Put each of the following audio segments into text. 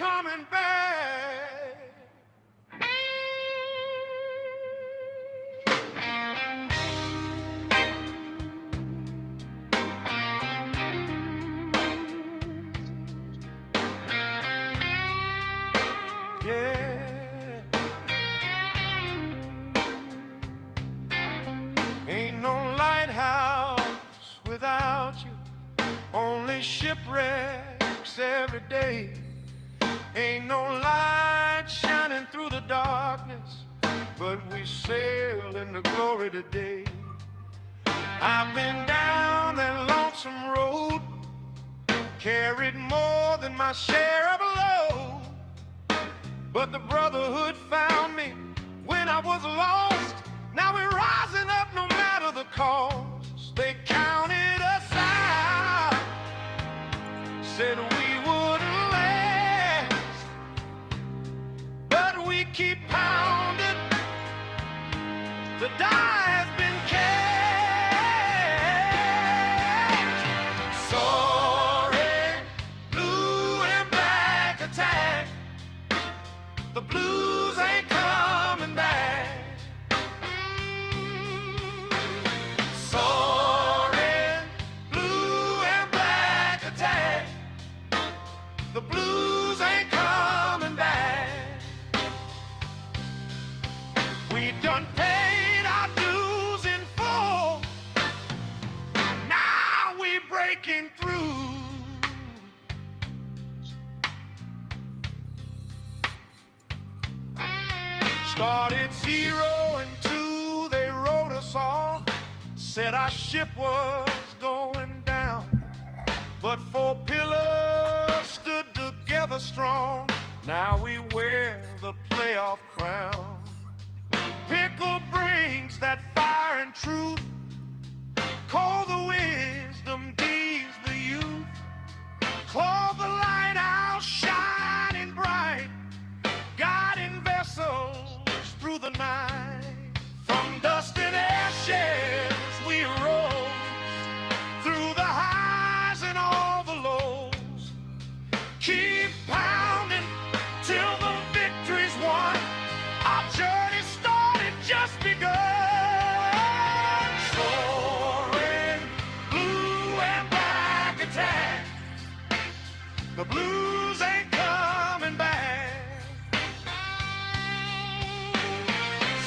coming back. Yeah. Ain't no lighthouse without you. Only shipwrecks every day. Ain't no light shining through the darkness, but we sail in the glory today. I've been down that lonesome road, carried more than my share of load, but the brotherhood found me when I was lost. Now we're rising up no matter the cost. They counted us out, said we wouldn't last, but we keep pounding. The die has been cast. Sorry, blue and black attack. The blues ain't coming back. Sorry, blue and black attack. The blues ain't coming back. We done paid our dues in full. Now we breaking through. Started 0 and 2, they wrote us off. Said our ship was going down, but 4 pillars stood together strong. Now we wear the playoff crown. Pickle brings that fire and truth. Call the wisdom, Deeze the youth. Claw the lighthouse shining bright, guiding vessels through the night. From dust and ashes we rose, through the highs and all the lows. Keep pounding till the victory's won. Our journey started, just begun. Soaring, blue and black attack. The blues ain't coming back.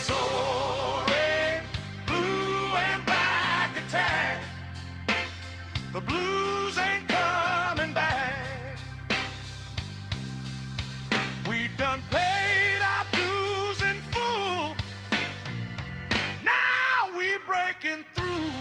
Soaring, blue and black attack. The blues ain't coming back. We done paid our dues in full. Now we breaking through.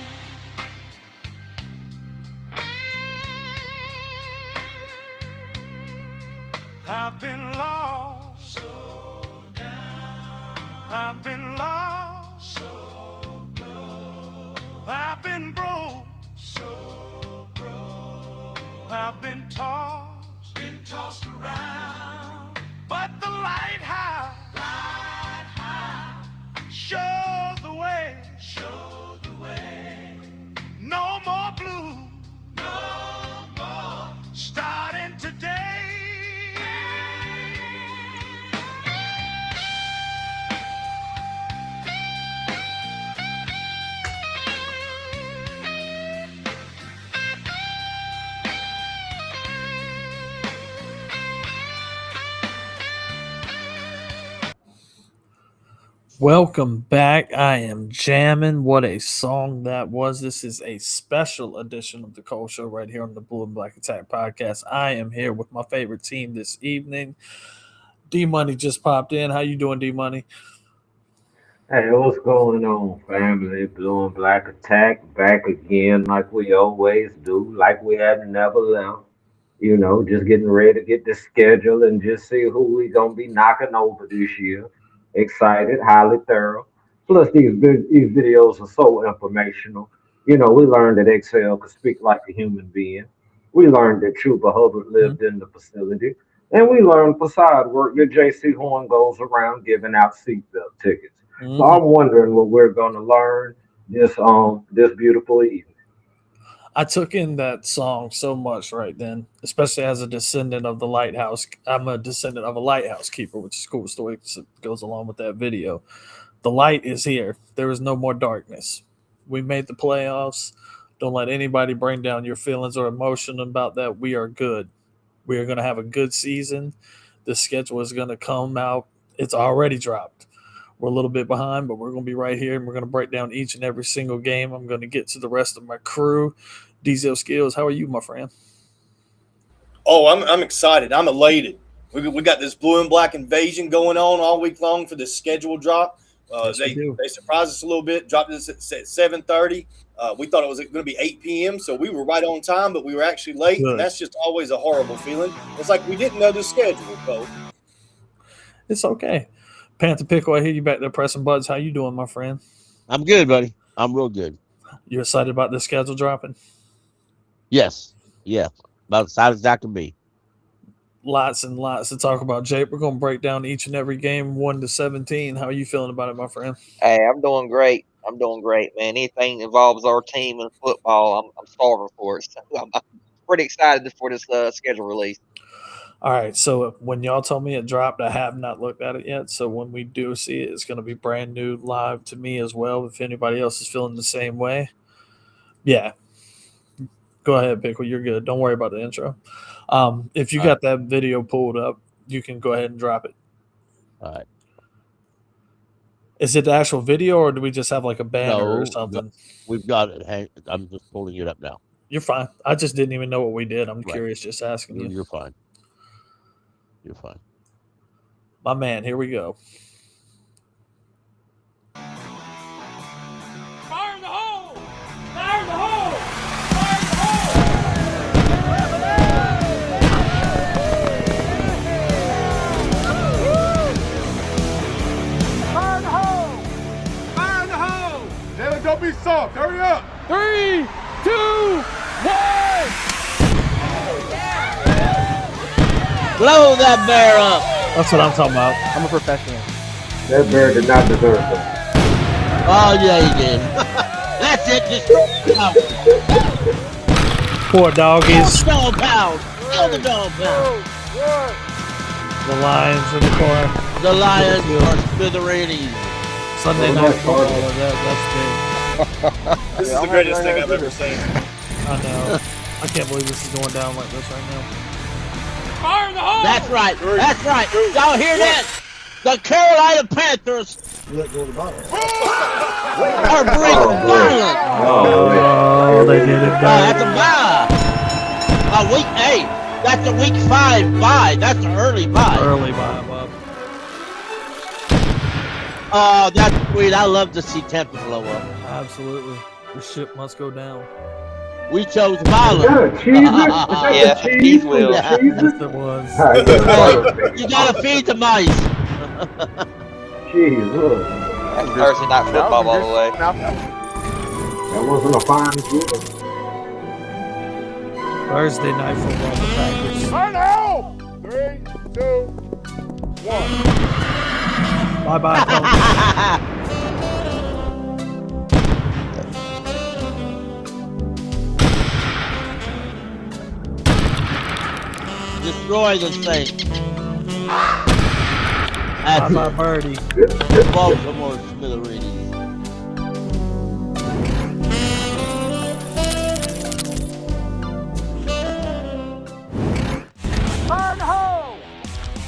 I've been lost, so down. I've been lost, so broke. I've been broke, so broke. I've been tossed around. But the lighthouse shows the way, No more blue, no more. Starting today. Welcome back. I am jamming. What a song that was. This is a special edition of the Cole Show right here on the Blue and Black Attack podcast. I am here with my favorite team this evening. Dee Money just popped in. How you doing, Dee Money? Hey, what's going on, family? Blue and Black Attack back again, like we always do, like we have never left. Just getting ready to get the schedule and just see who we gonna be knocking over this year. Excited, highly thorough. Plus, these videos are so informational. We learned that Excel could speak like a human being. We learned that Chuba Hubbard Mhm. lived in the facility. And we learned for side work that JC Horn goes around giving out seatbelt tickets. So Mhm. I'm wondering what we're gonna learn this beautiful evening. I took in that song so much right then, especially as a descendant of the lighthouse. I'm a descendant of a lighthouse keeper, which is cool story goes along with that video. The light is here. There is no more darkness. We made the playoffs. Don't let anybody bring down your feelings or emotion about that. We are good. We are going to have a good season. The schedule is going to come out. It's already dropped. We're a little bit behind, but we're going to be right here, and we're going to break down each and every single game. I'm going to get to the rest of my crew. Diesel Skills, how are you, my friend? Oh, I'm excited. I'm elated. We got this blue and black invasion going on all week long for this schedule drop. Yes, they surprised us a little bit, dropped this at 7:30. We thought it was going to be 8 p.m., so we were right on time, but we were actually late, Good. And that's just always a horrible feeling. It's like we didn't know the schedule, Cole. It's okay. Panther Pickle, I hear you back there pressing buttons. How you doing, my friend? I'm good, buddy. I'm real good. You excited about the schedule dropping? Yes. Yeah. About as excited as I can be. Lots and lots to talk about, Jake. We're going to break down each and every game 1 to 17. How are you feeling about it, my friend? Hey, I'm doing great. Man. Anything that involves our team in football, I'm starving for it. So I'm pretty excited for this schedule release. All right, so when y'all told me it dropped, I have not looked at it yet. So when we do see it, it's going to be brand new live to me as well. If anybody else is feeling the same way, yeah. Go ahead, Pickle. You're good. Don't worry about the intro. If you got that video pulled up, you can go ahead and drop it. All right. Is it the actual video, or do we just have like a banner or something? No, we've got it. I'm just pulling it up now. You're fine. I just didn't even know what we did. I'm curious, just asking you. You're fine. You're fine. My man, here we go. Fire in the hole! Fire in the hole! Fire in the hole! Fire in the hole! Taylor, don't be soft. Hurry up! 3, 2, 1! Blow that bear up. That's what I'm talking about. I'm a professional. That bear did not deserve that. Oh, yeah, he did. That's it. Just Poor doggies. Kill the dog pound. Kill the dog pound. The Lions in the corner. The Lions are smithereens. Sunday night football. That's This is the greatest thing I've ever seen. big. I know. I can't believe this is going down like this right now. Fire in the hole! That's right. That's right. Y'all hear that? The Carolina Panthers are bringing violence. Oh, they did it. That's a bye. That's a week 5 bye. That's an early bye. Early bye, Bob. Oh, that's sweet. I love to see Tampa blow up. Absolutely. The ship must go down. We chose Is that violence. a cheese? Is that Yeah, the cheese? cheese wheel. The cheese? Yes, it was. You gotta feed the mice. Jeez, look. That's Thursday night football all the way. That wasn't a fine food. Thursday night football, the Packers. Fire in the hole! 3, 2, 1. Bye-bye, folks. Destroy the thing. That's Bye-bye, birdie. Baltimore smithereens. Fire in the hole!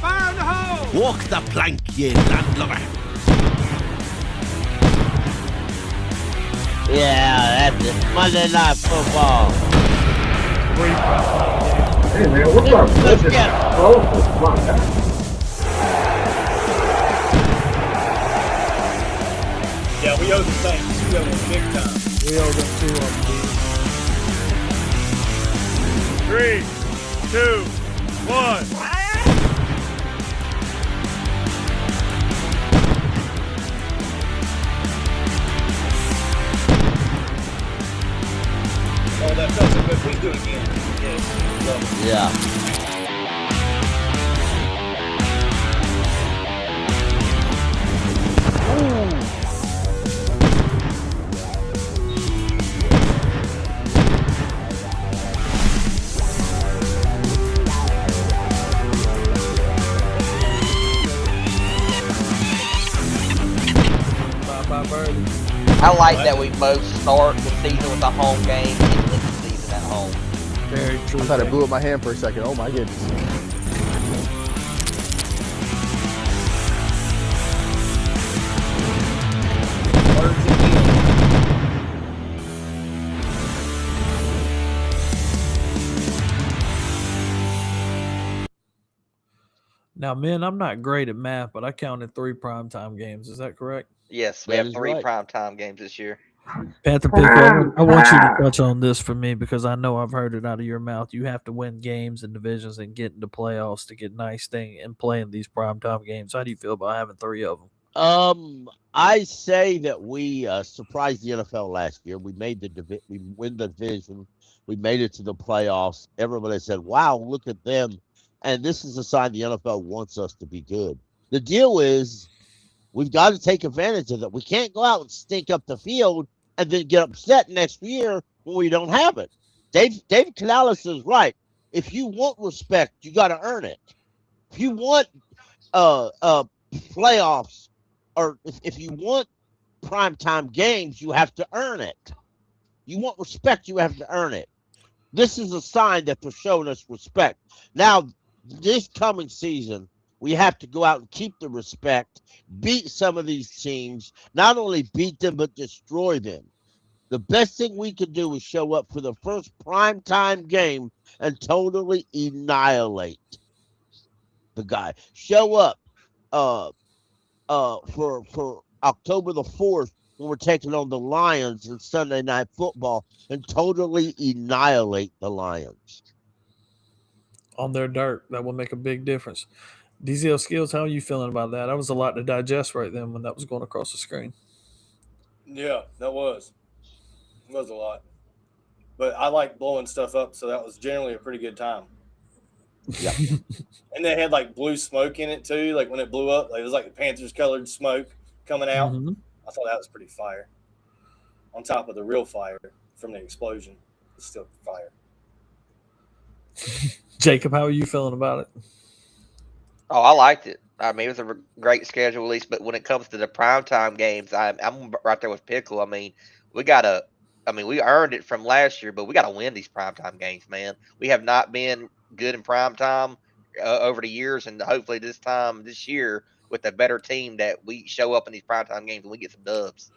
Fire in the hole! Walk the plank, ye landlubber. Yeah, that's it. Monday Night Football. Hey, man, what's up? Let's This is get it. close. Come on, guys. Yeah, we owe the Saints. We owe them big time. We owe them 2 of them. 3, 2, 1. Oh, that felt so good. Please do it again. Yes. Love it. Yeah. I like that we both start the season with a home game and end the season at home. Very true. I thought it blew up my hand for a second. Oh my goodness. Now, men, I'm not great at math, but I counted 3 primetime games. Is that correct? Yes, we That have is 3 right. primetime games this year. Panther Pickle, I want you to touch on this for me because I know I've heard it out of your mouth. You have to win games and divisions and get into playoffs to get nice thing and play in these primetime games. How do you feel about having 3 of them? I say that we surprised the NFL last year. We made we win the division. We made it to the playoffs. Everybody said, "Wow, look at them!" And this is a sign the NFL wants us to be good. The deal is, we've got to take advantage of that. We can't go out and stink up the field and then get upset next year when we don't have it. Dave Canales is right. If you want respect, you got to earn it. If you want playoffs, or if you want primetime games, you have to earn it. You want respect, you have to earn it. This is a sign that they're showing us respect. Now, this coming season, we have to go out and keep the respect, beat some of these teams, not only beat them, but destroy them. The best thing we can do is show up for the first primetime game and totally annihilate the guy. Show up for October the 4th when we're taking on the Lions in Sunday Night Football and totally annihilate the Lions. On their dirt, that will make a big difference. DZL Skills, how are you feeling about that? That was a lot to digest right then when that was going across the screen. Yeah, that was. It was a lot. But I like blowing stuff up, so that was generally a pretty good time. Yeah. And they had like blue smoke in it too, like when it blew up. Like it was like the Panthers colored smoke coming out. Mm-hmm. I thought that was pretty fire. On top of the real fire from the explosion. It's still fire. Jacob, how are you feeling about it? Oh, I liked it. I mean, it was a great schedule release, but when it comes to the primetime games, I'm right there with Pickle. I mean, we earned it from last year, but we got to win these primetime games, man. We have not been good in primetime over the years, and hopefully this year, with a better team, that we show up in these primetime games and we get some dubs.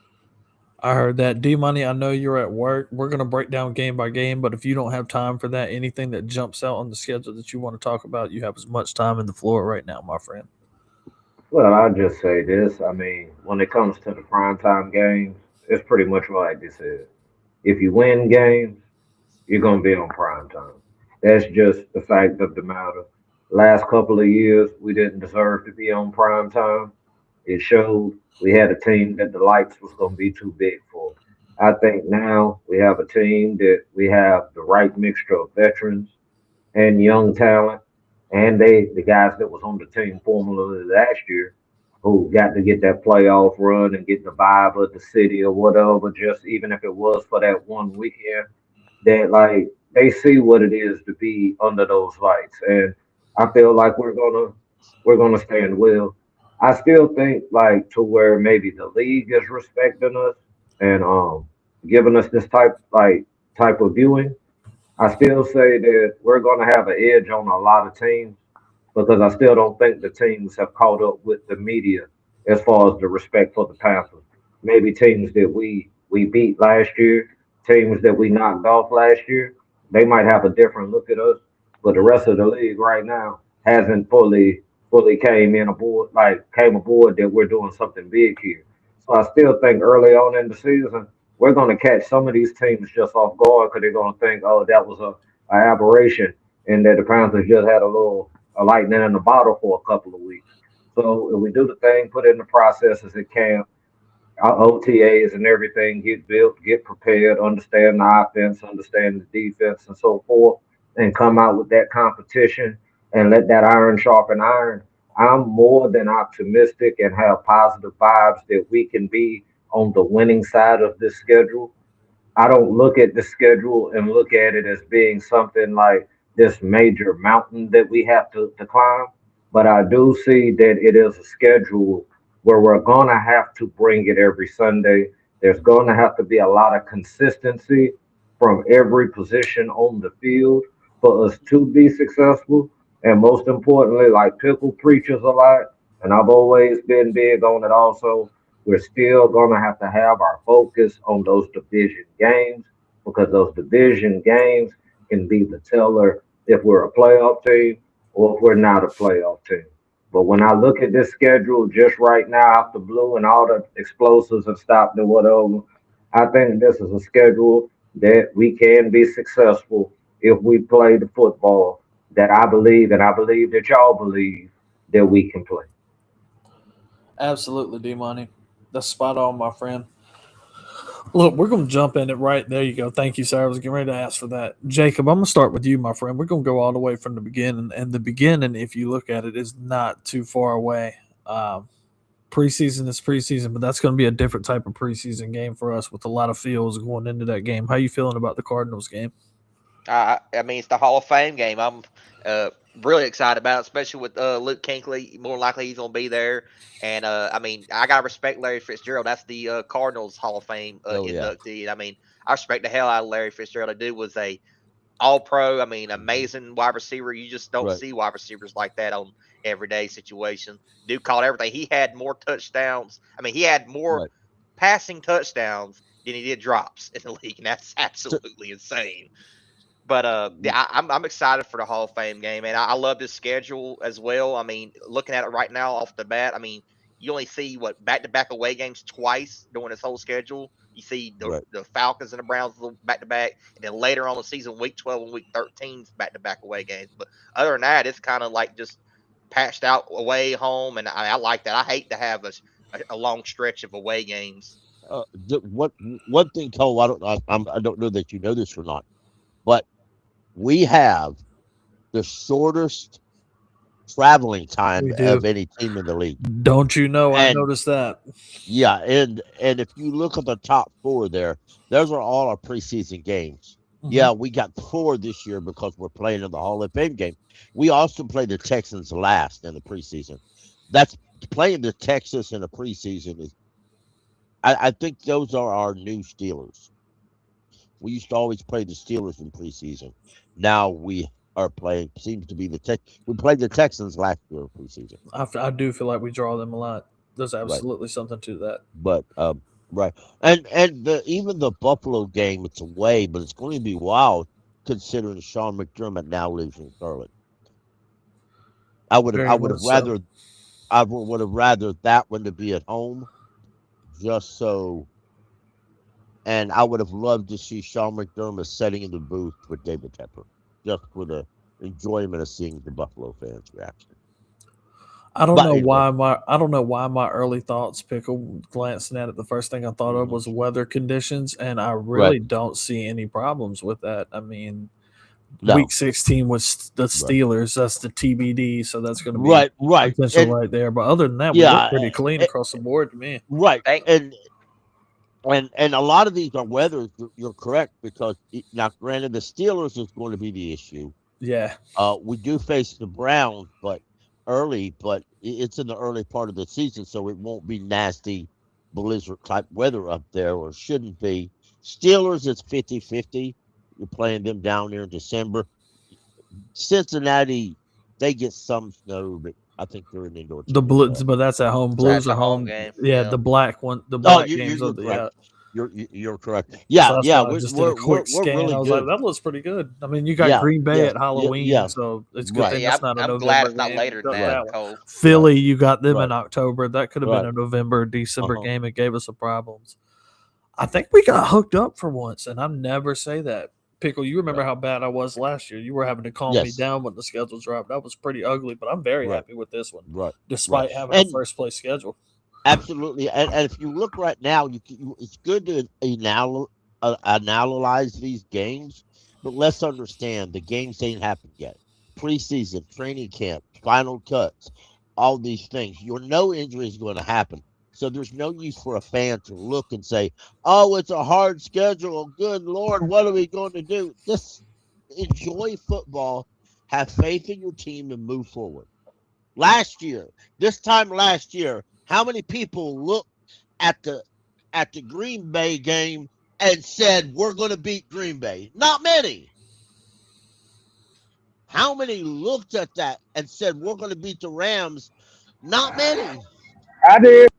I heard that. Dee Money, I know you're at work. We're going to break down game by game, but if you don't have time for that, anything that jumps out on the schedule that you want to talk about, you have as much time in the floor right now, my friend. Well, I'll just say this. I mean, when it comes to the primetime games, it's pretty much like this is. If you win games, you're going to be on primetime. That's just the fact of the matter. Last couple of years, we didn't deserve to be on primetime. It showed we had a team that the lights was going to be too big for. I think now we have a team that we have the right mixture of veterans and young talent, and the guys that was on the team formerly last year who got to get that playoff run and get the vibe of the city or whatever, just even if it was for that one weekend, that like they see what it is to be under those lights. And I feel like we're gonna stand well. I still think like to where maybe the league is respecting us and giving us this type of viewing. I still say that we're going to have an edge on a lot of teams because I still don't think the teams have caught up with the media as far as the respect for the Panthers. Maybe teams that we beat last year, teams that we knocked off last year, they might have a different look at us. But the rest of the league right now hasn't fully came aboard that we're doing something big here. So I still think early on in the season we're going to catch some of these teams just off guard because they're going to think, oh, that was a aberration, and that the Panthers just had a lightning in the bottle for a couple of weeks. So if we do the thing, put in the processes at camp, our OTAs and everything, get built, get prepared, understand the offense, understand the defense, and so forth, and come out with that competition and let that iron sharpen iron. I'm more than optimistic and have positive vibes that we can be on the winning side of this schedule. I don't look at the schedule and look at it as being something like this major mountain that we have to climb, but I do see that it is a schedule where we're going to have to bring it every Sunday. There's going to have to be a lot of consistency from every position on the field for us to be successful. And most importantly, like Pickle preaches a lot, and I've always been big on it also, we're still going to have our focus on those division games because those division games can be the teller if we're a playoff team or if we're not a playoff team. But when I look at this schedule just right now after Blue and all the explosives have stopped and whatever, I think this is a schedule that we can be successful if we play the football that I believe and I believe that y'all believe that we can play. Absolutely, Dee Money. That's spot on, my friend. Look, we're going to jump in it right there. You go. Thank you, sir. I was getting ready to ask for that. Jacob, I'm going to start with you, my friend. We're going to go all the way from the beginning. And the beginning, if you look at it, is not too far away. Preseason is preseason, but that's going to be a different type of preseason game for us with a lot of feels going into that game. How you feeling about the Cardinals game? I mean, it's the Hall of Fame game. I'm really excited about it, especially with Luke Kuechly. More likely he's going to be there. And, I mean, I got to respect Larry Fitzgerald. That's the Cardinals Hall of Fame inductee. And, I mean, I respect the hell out of Larry Fitzgerald. The dude was a all-pro. I mean, amazing wide receiver. You just don't see wide receivers like that on everyday situation. Dude caught everything. He had more touchdowns. I mean, he had more passing touchdowns than he did drops in the league, and that's absolutely insane. But I'm excited for the Hall of Fame game, and I love this schedule as well. I mean, looking at it right now off the bat, I mean, you only see back-to-back away games twice during this whole schedule. You see the Falcons and the Browns back-to-back, and then later on the season, week 12 and week 13, back-to-back away games. But other than that, it's kind of like just patched out away home, and I like that. I hate to have a long stretch of away games. One thing, Cole, I don't know that you know this or not, but we have the shortest traveling time of any team in the league. Don't you know? I noticed that. Yeah, and if you look at the top four there, those are all our preseason games. Mm-hmm. Yeah, we got 4 this year because we're playing in the Hall of Fame game. We also play the Texans last in the preseason. That's playing the Texans in the preseason is. I think those are our new Steelers. We used to always play the Steelers in preseason. Now we are playing. Seems to be we played the Texans last year in preseason. I do feel like we draw them a lot. There's absolutely something to that. But and even the Buffalo game, it's away, but it's going to be wild considering Sean McDermott now lives in Charlotte. I would have rather that one to be at home, just so. And I would have loved to see Sean McDermott sitting in the booth with David Tepper, just for the enjoyment of seeing the Buffalo fans' reaction. I don't know why my early thoughts, Pickle, glancing at it, the first thing I thought of was weather conditions, and I really don't see any problems with that. I mean, week 16 was the Steelers. That's the TBD, so that's going to be potential right there. But other than that, we look pretty clean across the board to me. Right, And a lot of these are weather. You're correct, because now, granted, the Steelers is going to be the issue. Yeah. We do face the Browns, but it's in the early part of the season, so it won't be nasty blizzard type weather up there, or shouldn't be. Steelers is 50-50. You're playing them down there in December. Cincinnati, they get some snow, but I think they're in indoor. The Blues, but that's at home. Blues are home. Game. Yeah, the black one. The black games. You're correct. Yeah, We're really good. Like, that looks pretty good. I mean, you got Green Bay at Halloween, so it's good thing that's not a November. I'm glad it's not later than that. Philly, you got them in October. That could have been a November, December game. It gave us some problems. I think we got hooked up for once, and I never say that. Pickle, you remember how bad I was last year. You were having to calm me down when the schedule dropped. That was pretty ugly, but I'm very happy with this one, despite having a first-place schedule. Absolutely. And if you look right now, it's good to analyze these games, but let's understand the games ain't happened yet. Preseason, training camp, final cuts, all these things. No injury is going to happen. So there's no use for a fan to look and say, oh, it's a hard schedule. Good Lord, what are we going to do? Just enjoy football, have faith in your team, and move forward. This time last year, How many people looked at the Green Bay game and said we're going to beat Green Bay? Not many. How many looked at that and said we're going to beat the Rams? Not many. I did.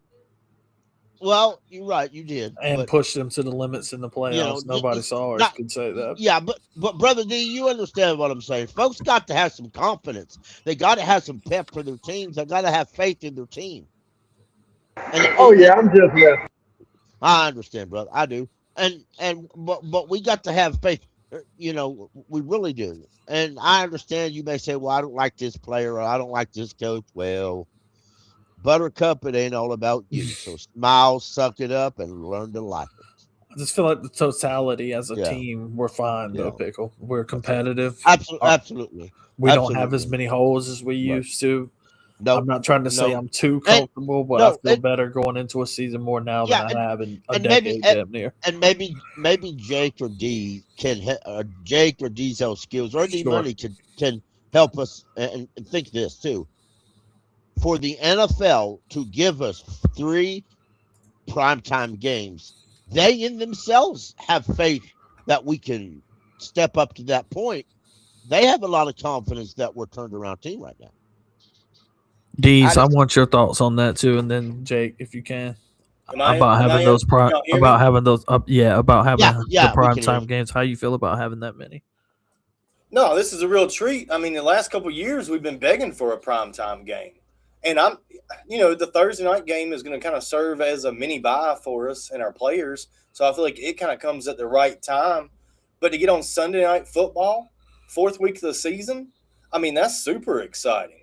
Well, you're right, you did. And But push them to the limits in the playoffs. Nobody saw or not, could say that. Yeah, but brother D, you understand what I'm saying. Folks got to have some confidence. They got to have some pep for their teams. They got to have faith in their team. Oh yeah, I'm just messing. I understand, brother. I do. But we got to have faith. We really do. And I understand you may say, well, I don't like this player or I don't like this coach. Well, Buttercup, it ain't all about you. So smile, suck it up, and learn to like it. I just feel like the totality as a team, we're fine though, Pickle. We're competitive. Absolutely. We don't have as many holes as we used to. No, I'm not trying to say I'm too comfortable, but I feel better going into a season more now than I have in a decade damn near. And maybe Jake or D Jake or Dee's health skills or Dee Money can help us and think this too. For the NFL to give us 3 primetime games, they in themselves have faith that we can step up to that point. They have a lot of confidence that we're turned around team right now. Deeze, I want your thoughts on that too, and then Jake, if you can, about having the primetime games. How you feel about having that many? No, this is a real treat. I mean, the last couple of years we've been begging for a primetime game, and the Thursday night game is going to kind of serve as a mini bye for us and our players. So I feel like it kind of comes at the right time. But to get on Sunday Night Football, 4th week of the season, I mean, that's super exciting.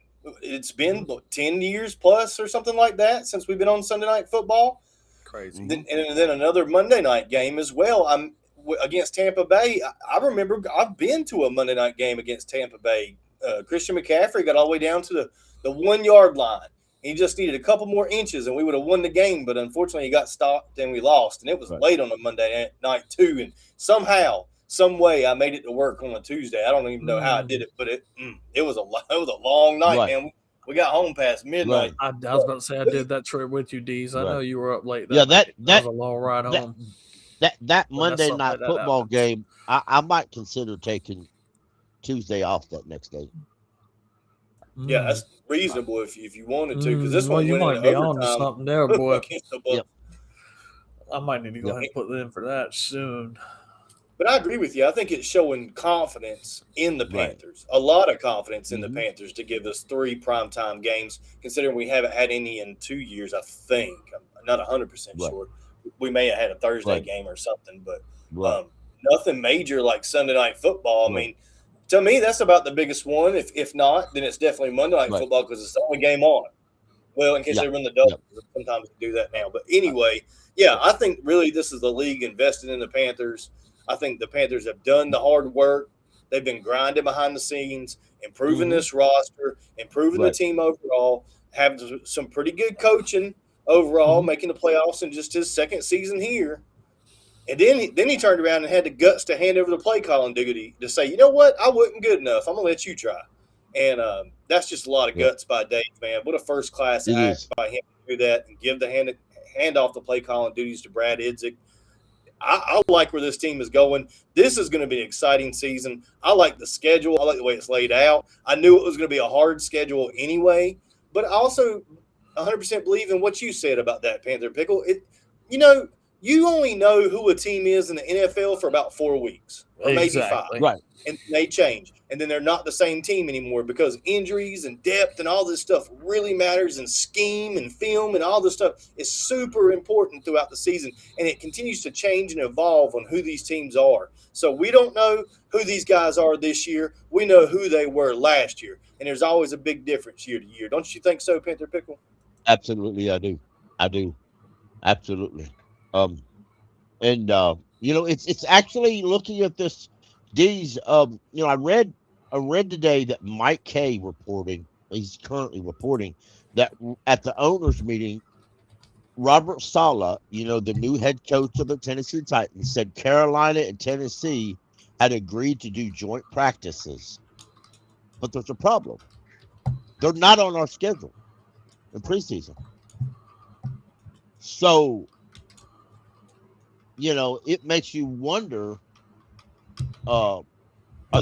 It's been 10 years plus or something like that since we've been on Sunday Night Football. Crazy. And then another Monday night game as well. I'm against Tampa Bay. I remember I've been to a Monday night game against Tampa Bay. Christian McCaffrey got all the way down to the 1 yard line. He just needed a couple more inches and we would have won the game. But unfortunately, he got stopped and we lost. And it was late on a Monday night too. And somehow, some way, I made it to work on a Tuesday. I don't even know how I did it, but it was a long night, man. We got home past midnight. I was about to say I did that trip with you, Deeze. I know you were up late. That was a long ride home. That Monday night football game, I might consider taking Tuesday off that next day. Yeah, that's reasonable if you wanted to, because this one you might be on to something there, boy. Yep. I might need to go ahead and put in for that soon. But I agree with you. I think it's showing confidence in the Panthers, a lot of confidence in the Panthers to give us 3 primetime games, considering we haven't had any in 2 years, I think. I'm not 100% sure. We may have had a Thursday game or something, but nothing major like Sunday Night Football. I mean, to me, that's about the biggest one. If not, then it's definitely Monday Night Football because it's the only game on. Well, in case they run the double, sometimes they do that now. But anyway, I think really this is the league invested in the Panthers. I think the Panthers have done the hard work. They've been grinding behind the scenes, improving this roster, improving the team overall, having some pretty good coaching overall, making the playoffs in just his second season here. And then he turned around and had the guts to hand over the play calling duty to say, you know what, I wasn't good enough. I'm going to let you try. And that's just a lot of guts by Dave, man. What a first-class act by him to do that and give the hand off the play calling duties to Brad Idzik. I like where this team is going. This is going to be an exciting season. I like the schedule. I like the way it's laid out. I knew it was going to be a hard schedule anyway, but I also 100% believe in what you said about that, Panther Pickle. You only know who a team is in the NFL for about 4 weeks or maybe 5. Right. And they change. And then they're not the same team anymore because injuries and depth and all this stuff really matters, and scheme and film and all this stuff is super important throughout the season. And it continues to change and evolve on who these teams are. So we don't know who these guys are this year. We know who they were last year. And there's always a big difference year to year. Don't you think so, Panther Pickle? Absolutely, I do. Absolutely. It's actually looking at this. These, I read today that Mike Kay he's currently reporting that at the owners meeting, Robert Saleh, the new head coach of the Tennessee Titans, said Carolina and Tennessee had agreed to do joint practices. But there's a problem. They're not on our schedule in preseason. So, it makes you wonder, are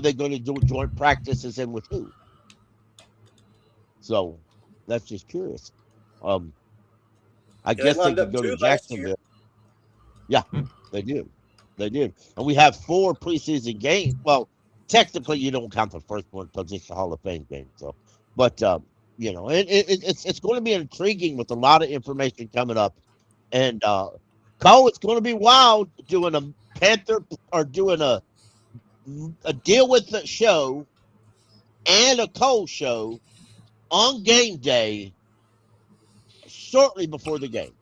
they going to do joint practices and with who? So that's just curious. I guess they lined could up go to 2 last year. Jacksonville. Yeah, they did. They did. And we have 4 preseason games. Well, technically you don't count the first one because it's the Hall of Fame game. So, but it's going to be intriguing with a lot of information coming up. And Cole, it's going to be wild doing a Panther or doing a deal with the show and a Cole show on game day shortly before the game.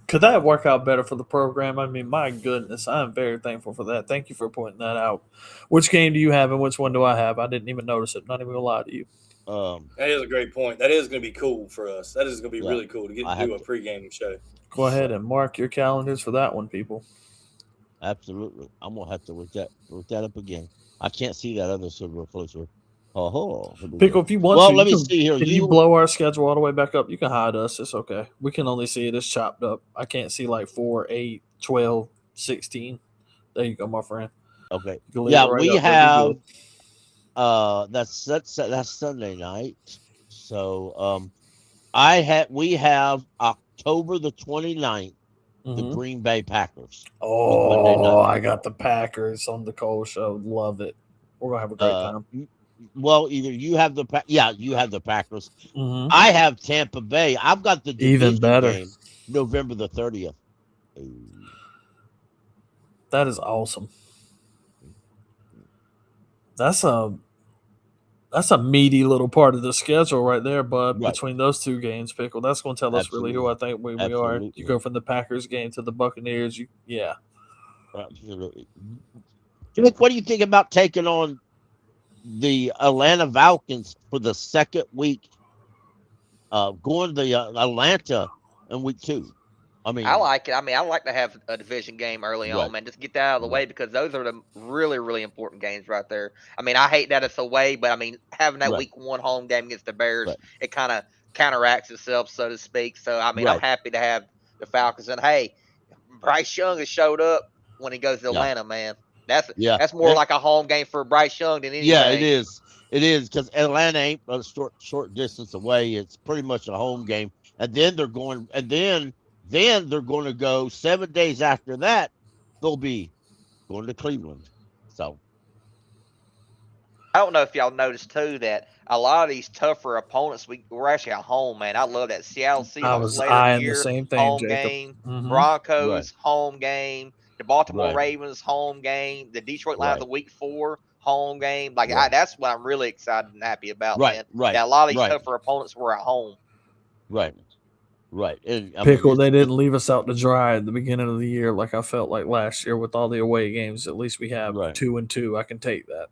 Could that work out better for the program? I mean, my goodness, I'm very thankful for that. Thank you for pointing that out. Which game do you have and which one do I have? I didn't even notice it. Not even gonna lie to you. That is a great point. That is going to be cool for us. That is going to be really cool to get to do a pregame show. Go ahead and mark your calendars for that one, people. Absolutely. I'm gonna have to look that up again. I can't see that other silver closer. Pickle, if you want well, to, let me see here. Can you blow our schedule all the way back up? You can hide us. It's okay. We can only see it as chopped up. I can't see like 4, 8, 12, 16. There you go, my friend. Okay. Yeah, we have that's Sunday night. So we have October the 29th, the Green Bay Packers. Oh, I got the Packers on the Cole show. Love it. We're gonna have a great time. Well, either you have you have the Packers. Mm-hmm. I have Tampa Bay. I've got the even better game, November the 30th. That is awesome. That's a meaty little part of the schedule right there, bud. Right. Between those 2 games, Pickle, that's going to tell us really who I think we are. You go from the Packers game to the Buccaneers. Absolutely. Jake, what do you think about taking on the Atlanta Falcons for the second week? Going to Atlanta in week 2. I like it. I like to have a division game early on, man. Just get that out of the way because those are the really, really important games right there. I hate that it's away, but having that week 1 home game against the Bears, it kind of counteracts itself, so to speak. So I'm happy to have the Falcons. And hey, Bryce Young has showed up when he goes to Atlanta, man. That's more like a home game for Bryce Young than anything. Yeah, it is. It is because Atlanta ain't a short distance away. It's pretty much a home game, and then they're going, then they're going to go 7 days after that. They'll be going to Cleveland. So I don't know if y'all noticed too that a lot of these tougher opponents we're actually at home, man. I love that Seattle Seahawks. I was eyeing the same thing, home Jacob. game, Broncos home game, the Baltimore Ravens home game, the Detroit Lions the week 4 home game. That's what I'm really excited and happy about, man. That a lot of these tougher opponents were at home. Right. And, Pickle, they didn't leave us out to dry at the beginning of the year like I felt like last year with all the away games. At least we have 2-2. I can take that.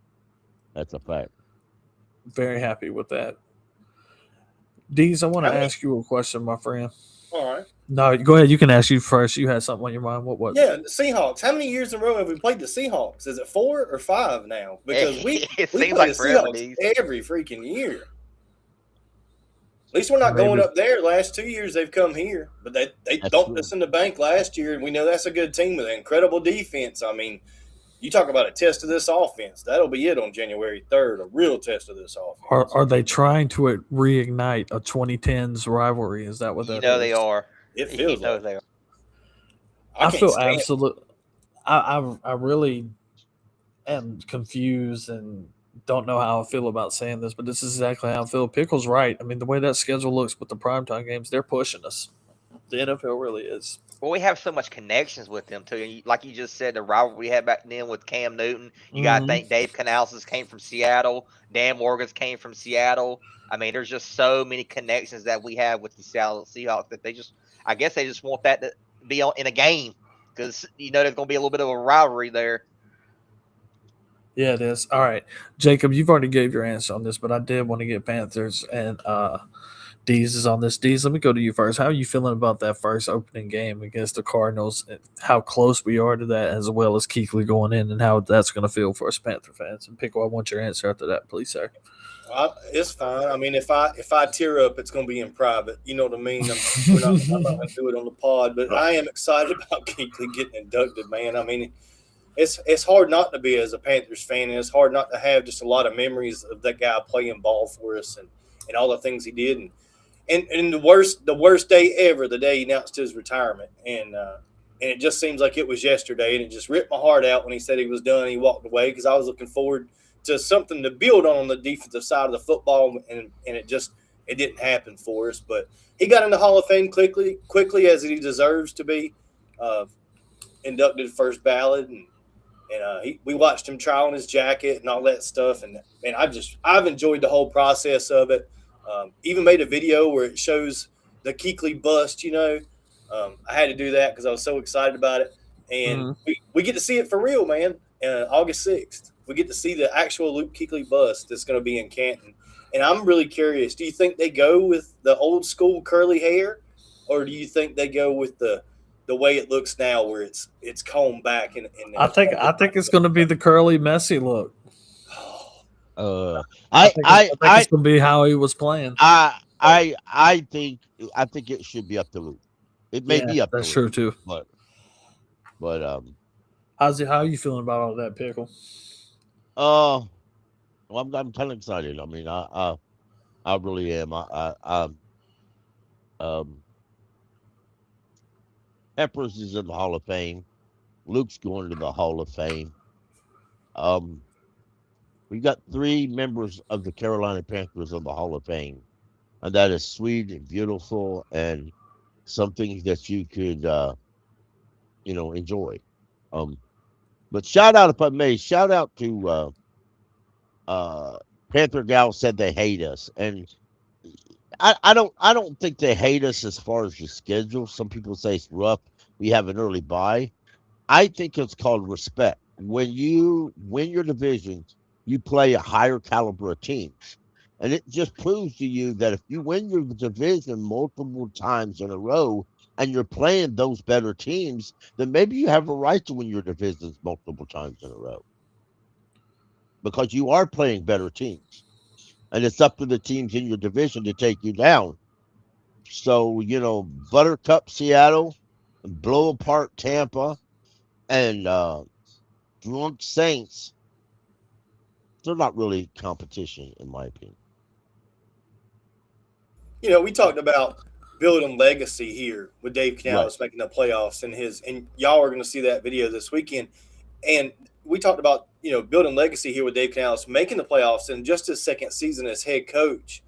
That's a fact. Very happy with that. Deeze, I want to ask you a question, my friend. All right. No, go ahead. You can ask you first. You had something on your mind. What was it? Yeah, the Seahawks. How many years in a row have we played the Seahawks? Is it 4 or 5 now? Because we play the Seahawks every freaking year. At least we're not going up there. Last 2 years they've come here, but they dumped us in the bank last year, and we know that's a good team with an incredible defense. You talk about a test of this offense. That'll be it on January 3rd, a real test of this offense. Are they trying to reignite a 2010s rivalry? Is that what that is? They are. It feels like they are. I feel absolutely – I really am confused and don't know how I feel about saying this, but this is exactly how I feel. Pickle's right. The way that schedule looks with the primetime games, they're pushing us. The NFL really is. Well, we have so much connections with them, too. Like you just said, the rivalry we had back then with Cam Newton. You got to think Dave Canales came from Seattle. Dan Morgan's came from Seattle. There's just so many connections that we have with the Seattle Seahawks that I guess they just want that to be in a game because, there's going to be a little bit of a rivalry there. Yeah, it is. All right. Jacob, you've already gave your answer on this, but I did want to get Panthers and Deeze is on this. Deeze, let me go to you first. How are you feeling about that first opening game against the Cardinals? How close we are to that, as well as Kuechly going in, and how that's going to feel for us Panther fans? And Pickle, I want your answer after that, please, sir. It's fine. I mean, if I tear up, it's going to be in private. You know what I mean? I'm not going to do it on the pod, but I am excited about Kuechly getting inducted, man. I mean, it's hard not to be as a Panthers fan, and it's hard not to have just a lot of memories of that guy playing ball for us and all the things he did. And the worst day ever, the day he announced his retirement. And it just seems like it was yesterday, and it just ripped my heart out when he said he was done and he walked away, because I was looking forward to something to build on the defensive side of the football, and it didn't happen for us. But he got in the Hall of Fame quickly as he deserves to be inducted first ballot, and we watched him try on his jacket and all that stuff, and I've enjoyed the whole process of it. Even made a video where it shows the Kuechly bust. I had to do that because I was so excited about it, and we get to see it for real, man. August 6th, we get to see the actual Luke Kuechly bust that's going to be in Canton, and I'm really curious. Do you think they go with the old school curly hair, or do you think they go with the way it looks now, where it's combed back? And I think it's going to be the curly, messy look. I think it's going to be how he was playing. I think it should be up to Luke. It may be up to Luke. That's true too. But how are you feeling about all that, Pickle? Well, I'm kind of excited. I mean, I really am. Peppers is in the Hall of Fame. Luke's going to the Hall of Fame. We got 3 members of the Carolina Panthers in the Hall of Fame, and that is sweet and beautiful and something that you could, enjoy. But shout out, if I may, shout out to Panther Gal said they hate us, and I don't think they hate us as far as the schedule. Some people say it's rough. We have an early bye. I think it's called respect. When you win your division, you play a higher caliber of teams. And it just proves to you that if you win your division multiple times in a row and you're playing those better teams, then maybe you have a right to win your divisions multiple times in a row, because you are playing better teams. And it's up to the teams in your division to take you down. So, Buttercup Seattle, blow apart Tampa, and drunk Saints, they're not really competition, in my opinion. We talked about building legacy here with Dave Canales making the playoffs, and y'all are going to see that video this weekend. And we talked about, building legacy here with Dave Canales making the playoffs in just his second season as head coach.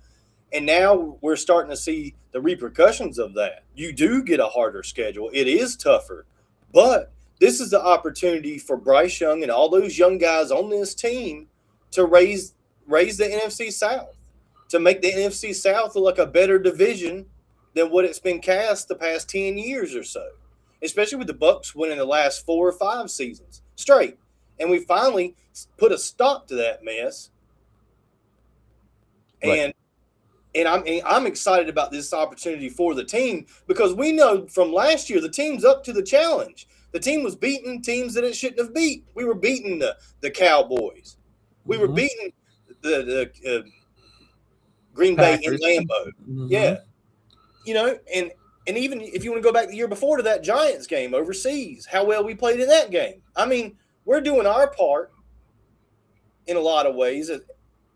And now we're starting to see the repercussions of that. You do get a harder schedule. It is tougher, but this is the opportunity for Bryce Young and all those young guys on this team to raise the NFC South, to make the NFC South look like a better division than what it's been cast the past 10 years or so, especially with the Bucs winning the last 4 or 5 seasons straight. And we finally put a stop to that mess. Right. And I'm excited about this opportunity for the team, because we know from last year the team's up to the challenge. The team was beating teams that it shouldn't have beat. We were beating the Cowboys. We were beating the Green Bay in Lambeau. Yeah. And even if you want to go back the year before to that Giants game overseas, how well we played in that game. I mean, we're doing our part in a lot of ways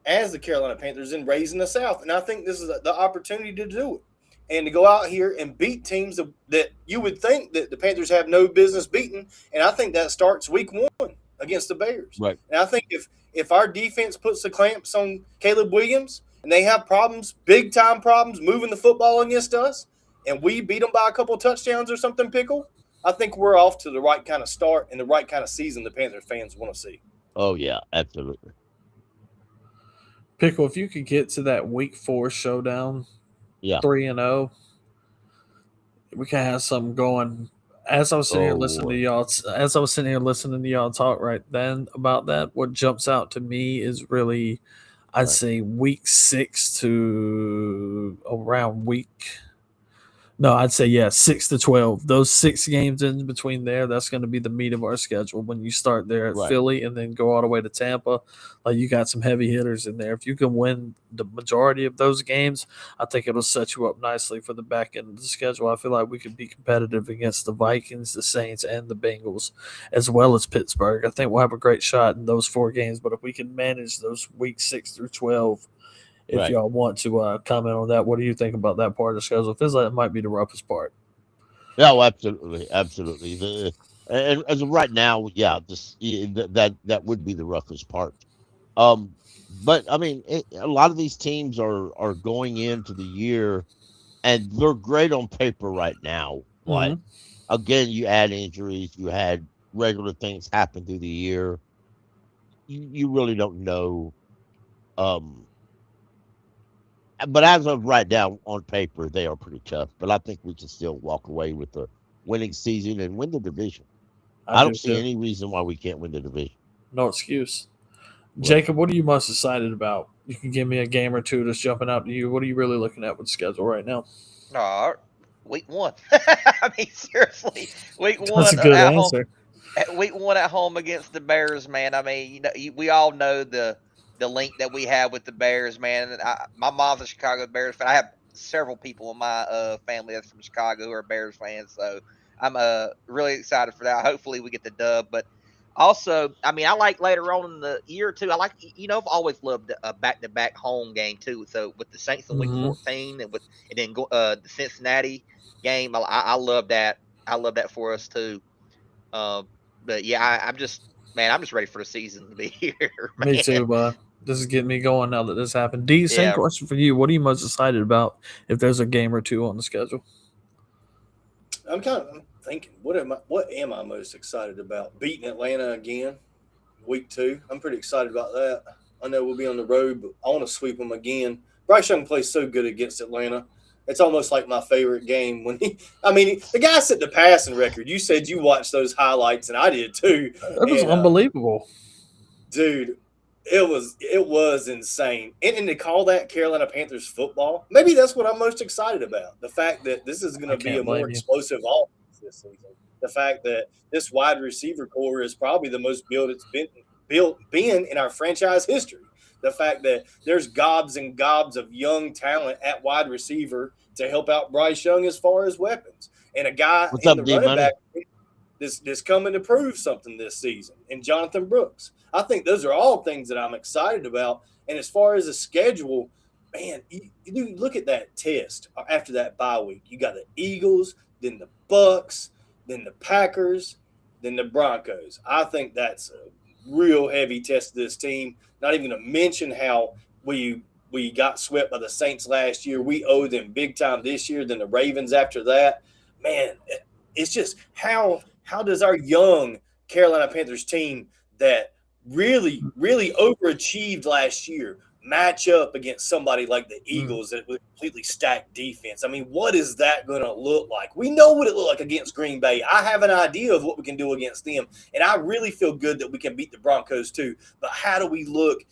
as the Carolina Panthers in raising the South. And I think this is the opportunity to do it, and to go out here and beat teams that you would think that the Panthers have no business beating. And I think that starts week 1 against the Bears. Right. And I think if our defense puts the clamps on Caleb Williams and they have problems, big time problems, moving the football against us, and we beat them by a couple of touchdowns or something, Pickle, I think we're off to the right kind of start and the right kind of season the Panther fans want to see. Oh, yeah, absolutely. Pickle, if you could get to that week 4 showdown, 3-0, we can have something going. As I was sitting here listening to y'all talk right then about that, what jumps out to me is really, I'd say week 6 to around week. No, I'd say 6 to 12. Those 6 games in between there, that's going to be the meat of our schedule. When you start there at Right. Philly and then go all the way to Tampa, like you got some heavy hitters in there. If you can win the majority of those games, I think it'll set you up nicely for the back end of the schedule. I feel like we could be competitive against the Vikings, the Saints, and the Bengals, as well as Pittsburgh. I think we'll have a great shot in those 4 games. But if we can manage those weeks 6 through 12, if Right. y'all want to comment on that, what do you think about that part of the schedule? It feels like it might be the roughest part. No, absolutely, absolutely. And as of right now, that would be the roughest part. But I mean, a lot of these teams are going into the year, and they're great on paper right now. But again, you add injuries, you had regular things happen through the year. You really don't know. But as of right now, on paper, they are pretty tough. But I think we can still walk away with a winning season and win the division. I don't see any reason why we can't win the division. No excuse. Jacob, what are you most excited about? You can give me a game or two that's jumping out to you. What are you really looking at with the schedule right now? Week 1. I mean, seriously, week 1. That's a good answer. Week 1 at home against the Bears, man. I mean, we all know the link that we have with the Bears, man. My mom's a Chicago Bears fan. I have several people in my family that's from Chicago who are Bears fans, so I'm really excited for that. Hopefully we get the dub, but also, I mean, I like later on in the year too. I like, I've always loved a back-to-back home game too. So with the Saints in week 14 and then the Cincinnati game, I love that. I love that for us too. But yeah, I'm just ready for the season to be here. Man. Me too, bud. This is getting me going now that this happened. Dee, same question for you. What are you most excited about if there's a game or two on the schedule? I'm thinking, what am I most excited about? Beating Atlanta again, week 2. I'm pretty excited about that. I know we'll be on the road, but I want to sweep them again. Bryce Young plays so good against Atlanta. It's almost like my favorite game the guy set the passing record. You said you watched those highlights, and I did too. That was unbelievable. Dude, it was insane. And to call that Carolina Panthers football, maybe that's what I'm most excited about. The fact that this is going to be a more explosive offense this season. The fact that this wide receiver core is probably the most built it's been in our franchise history. The fact that there's gobs and gobs of young talent at wide receiver to help out Bryce Young as far as weapons. And a guy in the running back that's coming to prove something this season, and Jonathan Brooks. I think those are all things that I'm excited about. And as far as the schedule, man, you look at that test after that bye week. You got the Eagles, then the Bucks, then the Packers, then the Broncos. I think that's a real heavy test of this team. Not even to mention how we got swept by the Saints last year. We owe them big time this year, then the Ravens after that. Man, it's just how does our young Carolina Panthers team that really, really overachieved last year match up against somebody like the Eagles that with completely stacked defense? I mean, what is that going to look like? We know what it looked like against Green Bay. I have an idea of what we can do against them, and I really feel good that we can beat the Broncos too. But how do we look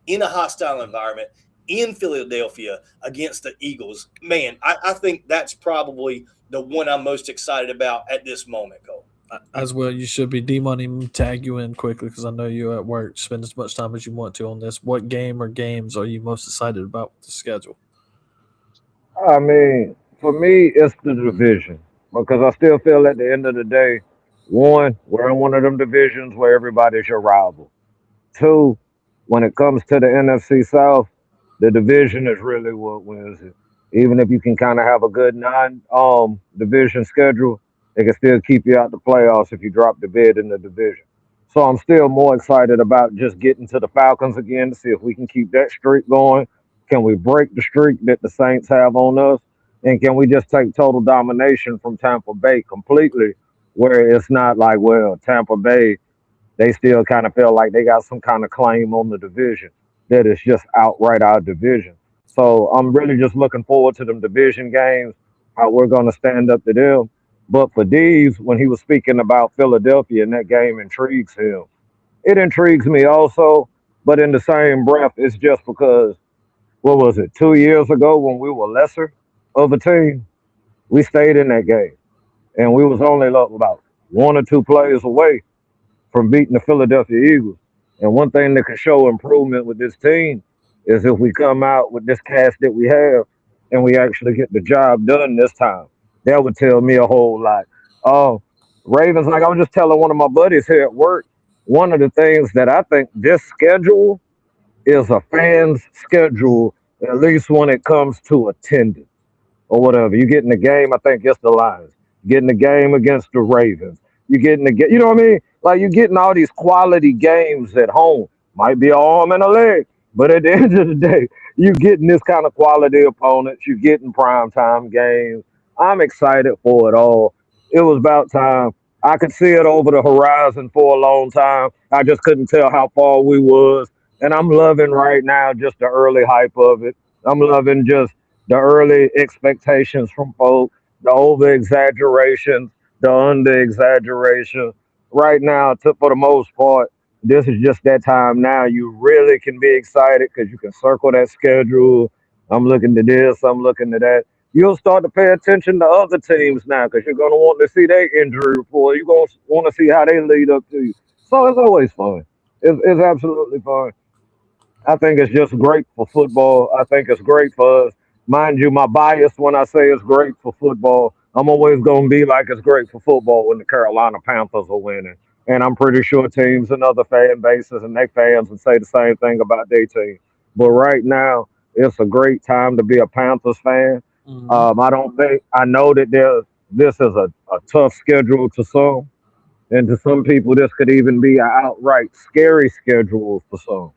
in a hostile environment in Philadelphia against the Eagles? Man, I think that's probably the one I'm most excited about at this moment, Cole. As well, you should be. Dee Money, tag you in quickly because I know you're at work. Spend as much time as you want to on this. What game or games are you most excited about with the schedule? I mean, for me, it's the division because I still feel at the end of the day, one, we're in one of them divisions where everybody's your rival. Two, when it comes to the NFC South, the division is really what wins it. Even if you can kind of have a good division schedule, they can still keep you out the playoffs if you drop the bid in the division. So I'm still more excited about just getting to the Falcons again to see if we can keep that streak going. Can we break the streak that the Saints have on us? And can we just take total domination from Tampa Bay completely, where it's not like, well, Tampa Bay, they still kind of feel like they got some kind of claim on the division, that it's just outright our division. So I'm really just looking forward to them division games, how we're going to stand up to them. But for Deeze, when he was speaking about Philadelphia and that game intrigues him, it intrigues me also. But in the same breath, it's just because what was it, 2 years ago when we were lesser of a team, we stayed in that game, and we was only about one or two plays away from beating the Philadelphia Eagles. And one thing that can show improvement with this team is if we come out with this cast that we have and we actually get the job done this time. That would tell me a whole lot. Oh, Ravens, like I was just telling one of my buddies here at work, one of the things that I think this schedule is a fan's schedule, at least when it comes to attendance or whatever. You get in the game, I think it's the Lions. You get in the game against the Ravens. You get in the game, you know what I mean? Like you getting all these quality games at home. Might be an arm and a leg, but at the end of the day, you getting this kind of quality opponents. You getting prime time games. I'm excited for it all. It was about time. I could see it over the horizon for a long time. I just couldn't tell how far we was. And I'm loving right now just the early hype of it. I'm loving just the early expectations from folks, the over exaggerations, the under exaggerations. Right now, for the most part, this is just that time now. You really can be excited because you can circle that schedule. I'm looking to this, I'm looking to that. You'll start to pay attention to other teams now because you're going to want to see their injury report. You're going to want to see how they lead up to you. So it's always fun. It's absolutely fun. I think it's just great for football. I think it's great for us. Mind you, my bias when I say it's great for football, I'm always going to be like it's great for football when the Carolina Panthers are winning. And I'm pretty sure teams and other fan bases and their fans would say the same thing about their team. But right now, it's a great time to be a Panthers fan. Mhm. I don't think, I know that this is a tough schedule to some. And to some people, this could even be an outright scary schedule for some.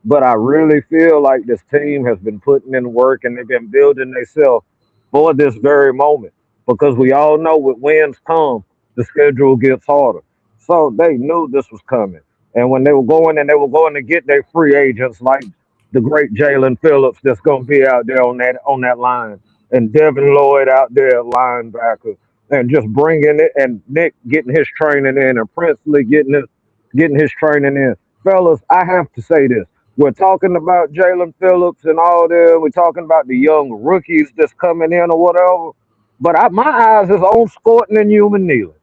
But I really feel like this team has been putting in work and they've been building themselves for this very moment. Because we all know with wins come, the schedule gets harder. So they knew this was coming. And when they were going to get their free agents like the great Jalen Phillips that's going to be out there on that line, and Devin Lloyd out there at linebacker, and just bringing it, and Nick getting his training in, and Princely getting his training in. Fellas, I have to say this. We're talking about Jalen Phillips and all that. We're talking about the young rookies that's coming in or whatever. But my eyes is on Scorton and Human Nealon.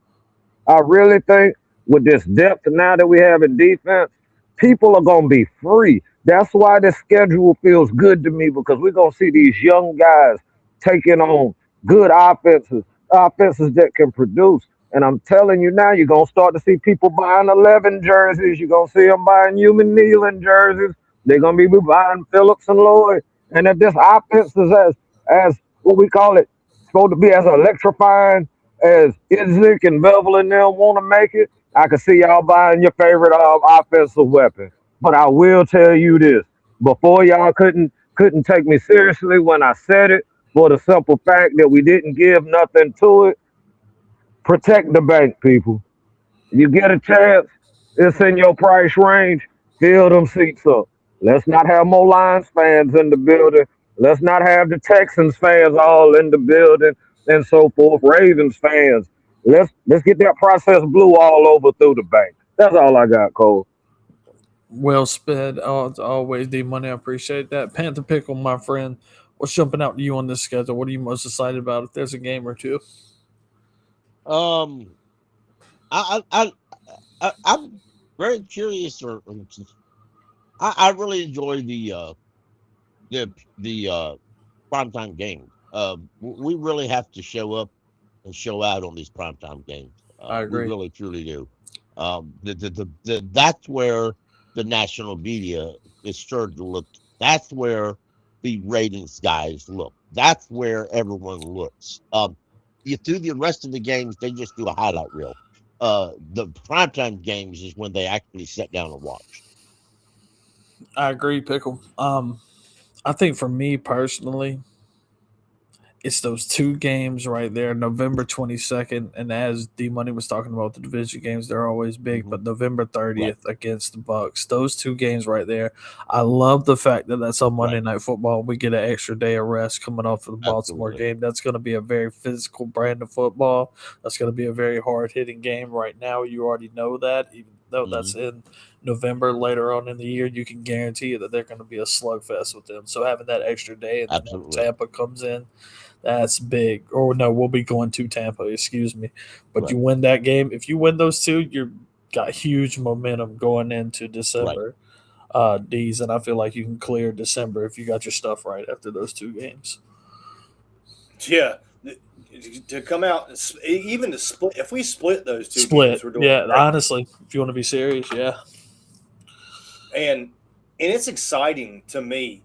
I really think with this depth now that we have in defense, people are going to be free. That's why the schedule feels good to me because we're going to see these young guys taking on good offenses that can produce. And I'm telling you now, you're going to start to see people buying 11 jerseys. You're going to see them buying Human Kneeling jerseys. They're going to be buying Phillips and Lloyd. And if this offense is as what we call it, supposed to be as electrifying as Isaac and Bevel and them want to make it, I can see y'all buying your favorite offensive weapon. But I will tell you this: before y'all couldn't take me seriously when I said it, for the simple fact that we didn't give nothing to it. Protect the bank, people. You get a chance, it's in your price range. Fill them seats up. Let's not have more Lions fans in the building. Let's not have the Texans fans all in the building and so forth. Ravens fans. Let's get that processed blue all over through the bank. That's all I got, Cole. Well spent. As always, D Money. I appreciate that. Panther Pickle, my friend. What's jumping out to you on this schedule? What are you most excited about if there's a game or two? Um, I'm very curious, I really enjoy the primetime games. We really have to show up and show out on these primetime games. I We agree. really truly do. That's where the national media is sure to look. That's where the ratings guys look. That's where everyone looks. You through the rest of the games, they just do a highlight reel. The primetime games is when they actually sit down and watch. I agree, Pickle. I think for me personally, it's those two games right there, November 22nd, and as D Money was talking about the division games, they're always big, Mhm. but November Right, 30th against the Bucks, those two games right there. I love the fact that that's on Monday right, Night Football. We get an extra day of rest coming off of the Baltimore absolutely. game. That's going to be a very physical brand of football. That's going to be a very hard hitting game right now. You already know that. Even though that's in November later on in the year, you can guarantee you that they're going to be a slugfest with them. So having that extra day and then Absolutely. Tampa comes in, that's big. Or no, we'll be going to Tampa, excuse me. But Right. you win that game. If you win those two, you've got huge momentum going into December. Deeze, and I feel like you can clear December if you got your stuff right after those two games. Yeah, to come out, even to split. If we split those two Split, games, we're doing yeah. great. Honestly, if you want to be serious, yeah. And it's exciting to me.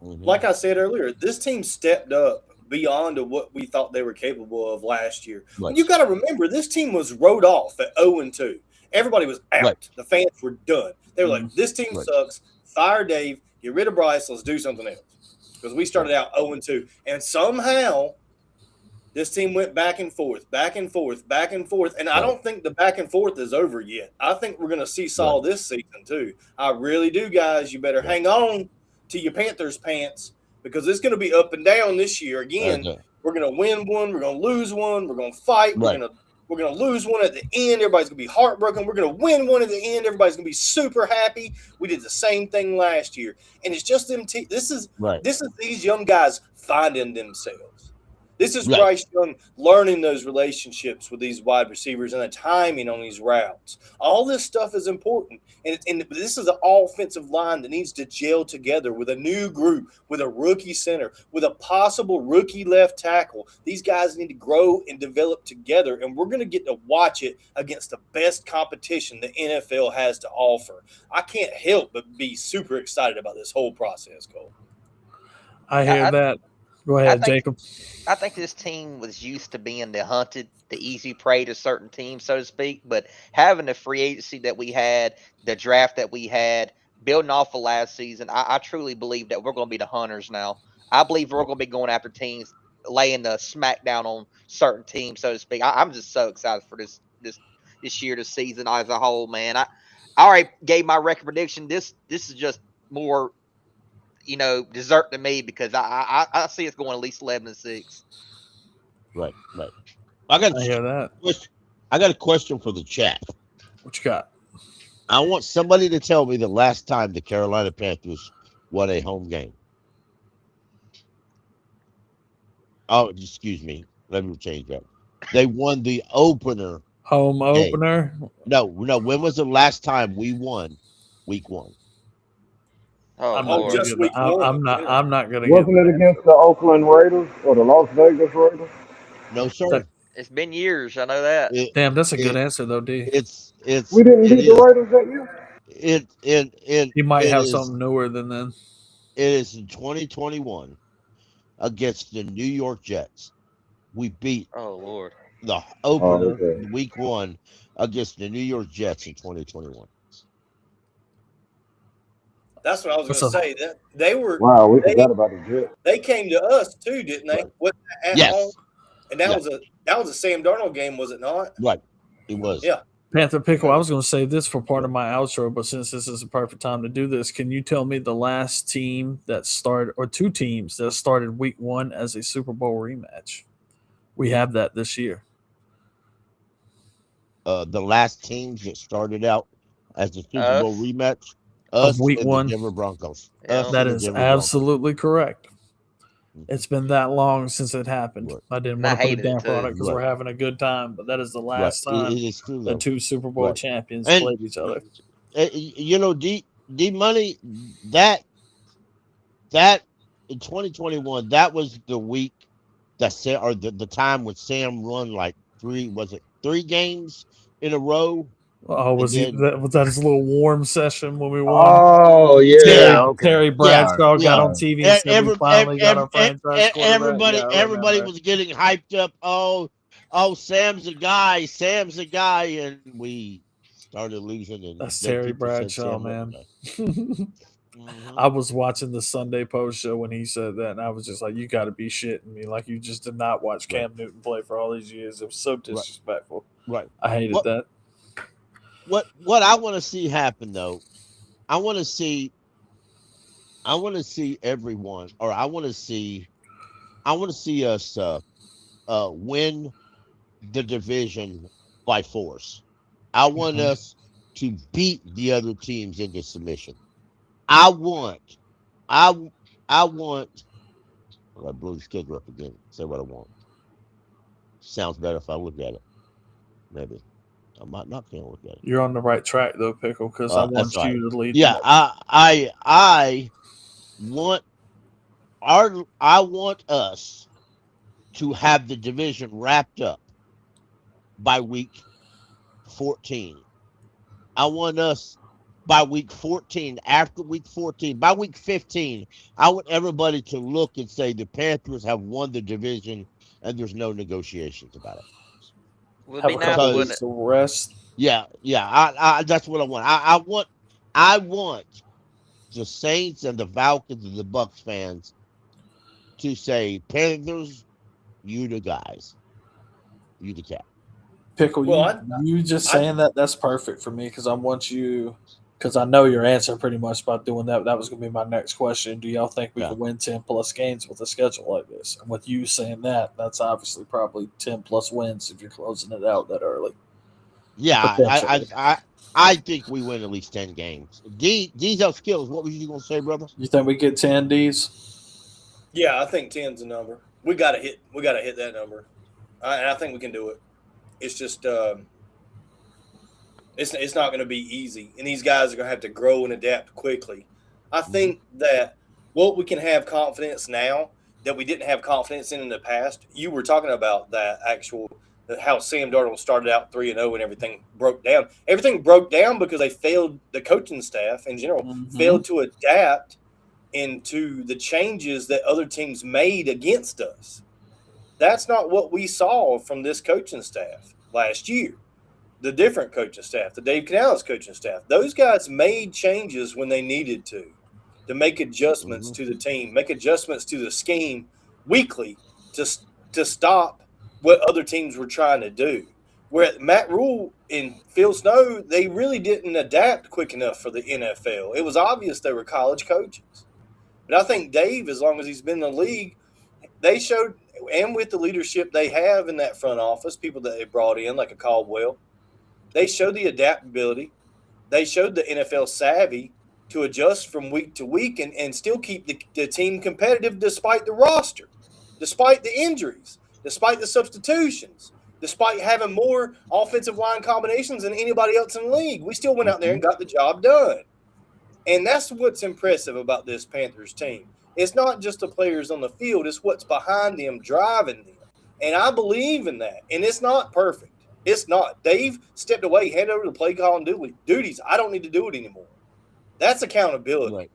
Mhm. Like I said earlier, this team stepped up beyond what we thought they were capable of last year. Right. You got to remember, this team was wrote off at 0-2. Everybody was out. Right. The fans were done. They were like, "This team Right. sucks. Fire Dave. Get rid of Bryce. Let's do something else." Because we started out 0-2, and somehow this team went back and forth, back and forth, back and forth. And I don't think the back and forth is over yet. I think we're going to see Saul this season too. I really do, guys. You better hang on to your Panthers pants because it's going to be up and down this year. Again, we're going to win one, we're going to lose one, we're going to fight, we're going to lose one at the end. Everybody's going to be heartbroken. We're going to win one at the end. Everybody's going to be super happy. We did the same thing last year, and it's just them. This is these young guys finding themselves. This is Bryce Young learning those relationships with these wide receivers and the timing on these routes. All this stuff is important. And this is an offensive line that needs to gel together with a new group, with a rookie center, with a possible rookie left tackle. These guys need to grow and develop together, and we're going to get to watch it against the best competition the NFL has to offer. I can't help but be super excited about this whole process, Cole. I hear that. Go ahead, Jacob. I think this team was used to being the hunted, the easy prey to certain teams, so to speak. But having the free agency that we had, the draft that we had, building off of last season, I truly believe that we're going to be the hunters now. I believe we're going to be going after teams, laying the smackdown on certain teams, so to speak. I'm just so excited for this year, this season as a whole, man. I already gave my record prediction. This is just more, dessert to me because I see it's going at least 11-6. Right. I hear that. I got a question for the chat. What you got? I want somebody to tell me the last time the Carolina Panthers won a home game. Oh, excuse me. Let me change that. They won the opener. Home opener? No. When was the last time we won week 1? I'm not going to. Wasn't it against the Oakland Raiders or the Las Vegas Raiders? No, sir. It's been years. I know that. Damn, that's a good answer though, D. We didn't beat the Raiders that year. He might have something newer than then. It is in 2021 against the New York Jets. We beat. Oh Lord. The opener week 1 against the New York Jets in 2021. That's what I was going to say. That they were. Wow, we forgot about the Jets. They came to us too, didn't they? Yes. Home? And that was a Sam Darnold game, was it not? Right. It was. Yeah. Panther Pickle, I was going to say this for part of my outro, but since this is the perfect time to do this, can you tell me the last team that started, or two teams that started week 1 as a Super Bowl rematch? We have that this year. The last teams that started out as the Super Bowl rematch of week 1, the Denver Broncos. That is absolutely correct. It's been that long since it happened. Right. I didn't want to put a damper on it because we're having a good time, but that is the last time the two Super Bowl champions played each other. D Money, that in 2021, that was the week that the time when Sam run like 3 games in a row. Oh, was that his little warm session when we won? Oh yeah, Terry Bradshaw got on TV and said we finally got our franchise quarterback. Everybody was getting hyped up. Oh, Sam's a guy, and we started losing. And that's Terry Bradshaw, man. I was watching the Sunday Post show when he said that, and I was just like, "You got to be shitting me! Like you just did not watch Cam Newton play for all these years. It was so disrespectful. Right? I hated that." What I want to see happen though, I want to see everyone, or I want to see us win the division by force. I want us to beat the other teams into submission. I want. I want. I blew the schedule up again. Say what I want. Sounds better if I look at it. Maybe I might not can look at it. You're on the right track though, Pickle, because I That's want right. you to lead. Yeah, I want I want us to have the division wrapped up by week 14. I want us by week 14, after week 14, by week 15, I want everybody to look and say the Panthers have won the division and there's no negotiations about it. Would Have be a nice, couple wouldn't weeks it? to rest. Yeah, I that's what I want. I want the Saints and the Falcons and the Bucks fans to say, Panthers, you the guys. You the cat. Pickle, Well, you just I saying that's perfect for me because I want you because I know your answer pretty much about doing that. That was going to be my next question. Do y'all think we Yeah. can win 10 plus games with a schedule like this? And with you saying that, that's obviously probably 10 plus wins if you're closing it out that early. Yeah, Potentially. I think we win at least 10 games. These are skills. What were you gonna say, brother? You think we get 10 D's? Yeah, I think 10's a number. We got to hit that number. And I think we can do it. It's just it's not going to be easy, and these guys are going to have to grow and adapt quickly. I think that what we can have confidence now that we didn't have confidence in the past. You were talking about that actual how Sam Darnold started out 3-0 and everything broke down. Everything broke down because they failed. The coaching staff in general failed to adapt into the changes that other teams made against us. That's not what we saw from this coaching staff last year. The different coaching staff, the Dave Canales coaching staff, those guys made changes when they needed to make adjustments to the team, make adjustments to the scheme weekly to stop what other teams were trying to do. Where Matt Rule and Phil Snow, they really didn't adapt quick enough for the NFL. It was obvious they were college coaches. But I think Dave, as long as he's been in the league, they showed, and with the leadership they have in that front office, people that they brought in, like a Caldwell, they showed the adaptability. They showed the NFL savvy to adjust from week to week and still keep the team competitive despite the roster, despite the injuries, despite the substitutions, despite having more offensive line combinations than anybody else in the league. We still went out there and got the job done. And that's what's impressive about this Panthers team. It's not just the players on the field, it's what's behind them driving them. And I believe in that. And it's not perfect. It's not. Dave stepped away, handed over the play calling duties. I don't need to do it anymore. That's accountability. Right.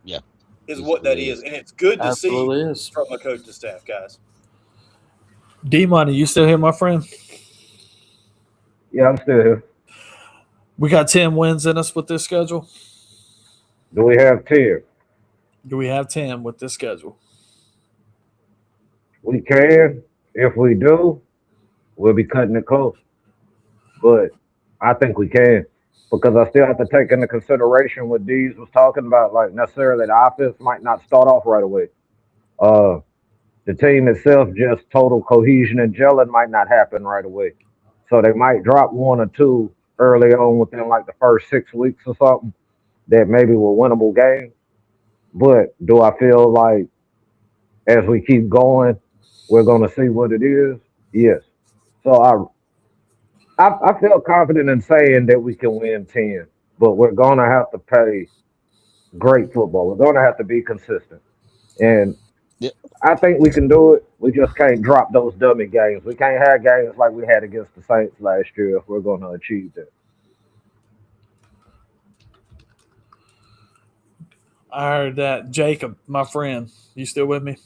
Yeah. Is what that is. And it's good to see is. from a coaching staff, guys. Dee Money, you still here, my friend? Yeah, I'm still here. We got 10 wins in us with this schedule. Do we have 10? Do we have 10 with this schedule? We can. If we do, we'll be cutting it close. But I think we can. Because I still have to take into consideration what Deeze was talking about, like necessarily the offense might not start off right away. The team itself, just total cohesion and gelling might not happen right away. So they might drop one or two early on within like the first 6 weeks or something that maybe were winnable games. But do I feel like as we keep going, we're going to see what it is? Yes. So I feel confident in saying that we can win 10, but we're going to have to play great football. We're going to have to be consistent. And I think we can do it. We just can't drop those dummy games. We can't have games like we had against the Saints last year if we're going to achieve that. I heard that. Jacob, my friend, you still with me?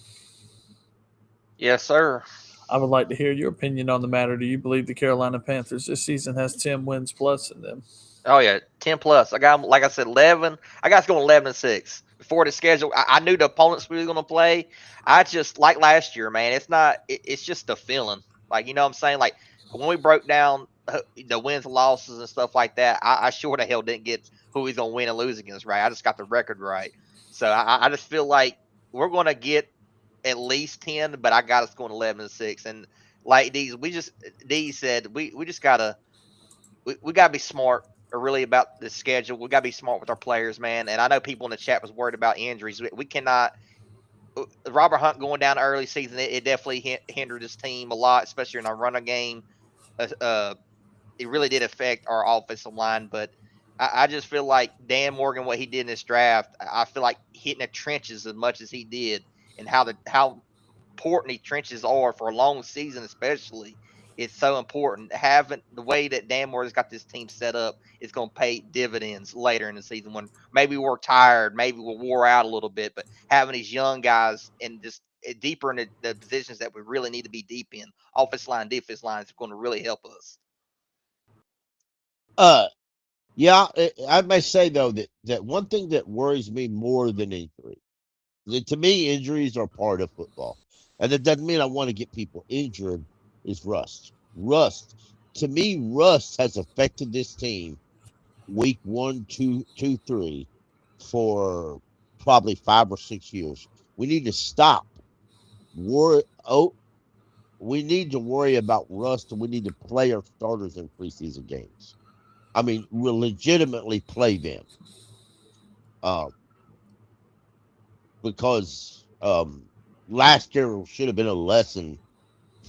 Yes, sir. I would like to hear your opinion on the matter. Do you believe the Carolina Panthers this season has 10 wins plus in them? Oh yeah, 10 plus. I got, like I said, 11. I got us going 11-6 before the schedule. I knew the opponents we were going to play. I just like last year, man. It's not. It's just the feeling. Like, you know what I'm saying? Like when we broke down the wins and losses and stuff like that, I sure the hell didn't get who he's going to win and lose against right. I just got the record right. So I just feel like we're going to get at least 10, but I got us going 11-6. And like Deeze said, we just gotta be smart are really about the schedule. We got to be smart with our players, man. And I know people in the chat was worried about injuries. We cannot. Robert Hunt going down early season, it definitely hindered his team a lot, especially in our running game. It really did affect our offensive line, but I just feel like Dan Morgan, what he did in this draft, I feel like hitting the trenches as much as he did, and how important the trenches are for a long season, especially. It's so important. Having the way that Dan Morgan's got this team set up is going to pay dividends later in the season when maybe we're tired, maybe we're wore out a little bit, but having these young guys and just deeper in the positions that we really need to be deep in, offensive line, defense line, is going to really help us. Yeah, I may say though that one thing that worries me more than injury, to me, injuries are part of football, and it doesn't mean I want to get people injured. Is rust. To me, rust has affected this team week 1, 2, 3 for probably 5 or 6 years. We need to stop. We need to worry about rust, and we need to play our starters in preseason games. I mean, we'll legitimately play them. Because last year should have been a lesson